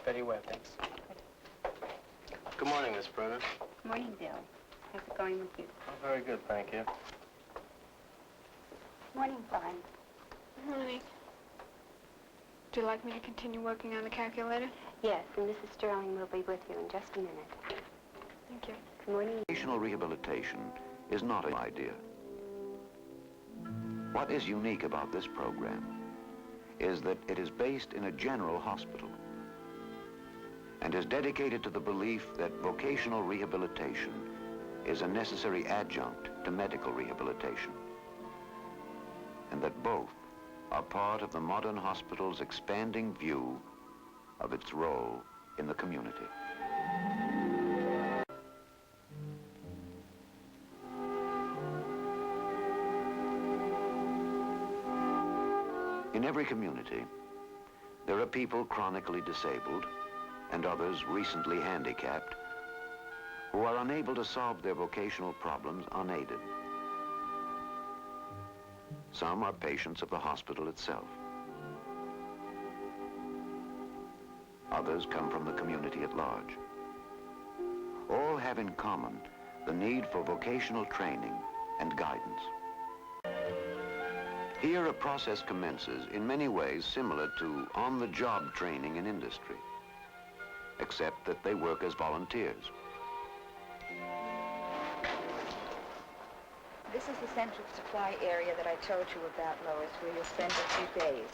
Ready where, thanks. Good morning, Miss Brenner. Good morning, Bill. How's it going with you? Oh, very good, thank you. Morning, fine. Good morning. Would you like me to continue working on the calculator? Yes, and Mrs. Sterling will be with you in just a minute. Thank you. Good morning. Vocational rehabilitation is not an idea. What is unique about this program is that it is based in a general hospital and is dedicated to the belief that vocational rehabilitation is a necessary adjunct to medical rehabilitation, and that both are part of the modern hospital's expanding view of its role in the community. In every community, there are people chronically disabled and others recently handicapped who are unable to solve their vocational problems unaided. Some are patients of the hospital itself. Others come from the community at large. All have in common the need for vocational training and guidance. Here, a process commences in many ways similar to on-the-job training in industry, except that they work as volunteers. This is the central supply area that I told you about, Lois, where you'll spend a few days.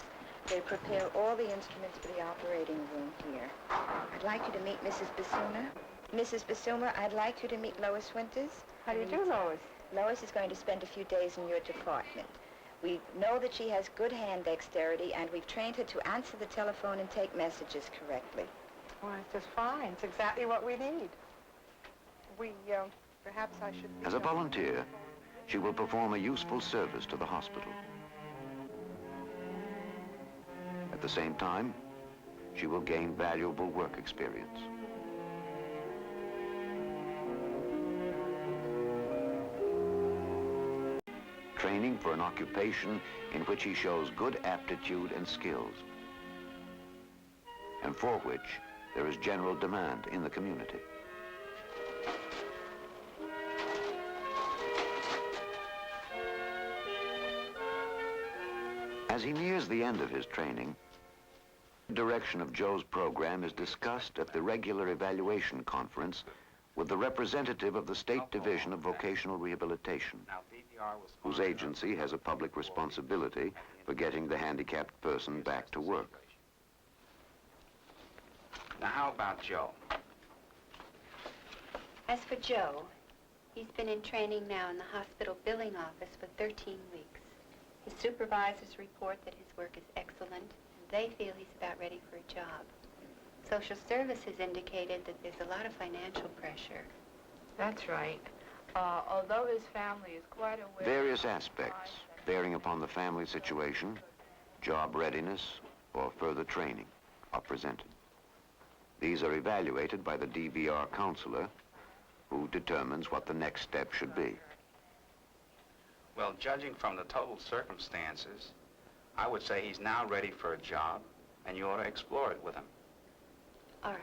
They prepare all the instruments for the operating room here. I'd like you to meet Mrs. Basuma. Mrs. Basuma, I'd like you to meet Lois Winters. How do you do, Lois? Lois is going to spend a few days in your department. We know that she has good hand dexterity, and we've trained her to answer the telephone and take messages correctly. Well, it's just fine. It's exactly what we need. Perhaps I should... As a volunteer, she will perform a useful service to the hospital. At the same time, she will gain valuable work experience. Training for an occupation in which he shows good aptitude and skills, and for which there is general demand in the community. As he nears the end of his training, the direction of Joe's program is discussed at the regular evaluation conference with the representative of the State Division of Vocational Rehabilitation, whose agency has a public responsibility for getting the handicapped person back to work. Now, how about Joe? As for Joe, he's been in training now in the hospital billing office for 13 weeks. His supervisors report that his work is excellent, and they feel he's about ready for a job. Social services indicated that there's a lot of financial pressure. That's right. Although his family is quite aware... Various aspects bearing upon the family situation, job readiness, or further training are presented. These are evaluated by the DVR counselor, who determines what the next step should be. Well, judging from the total circumstances, I would say he's now ready for a job, and you ought to explore it with him. All right.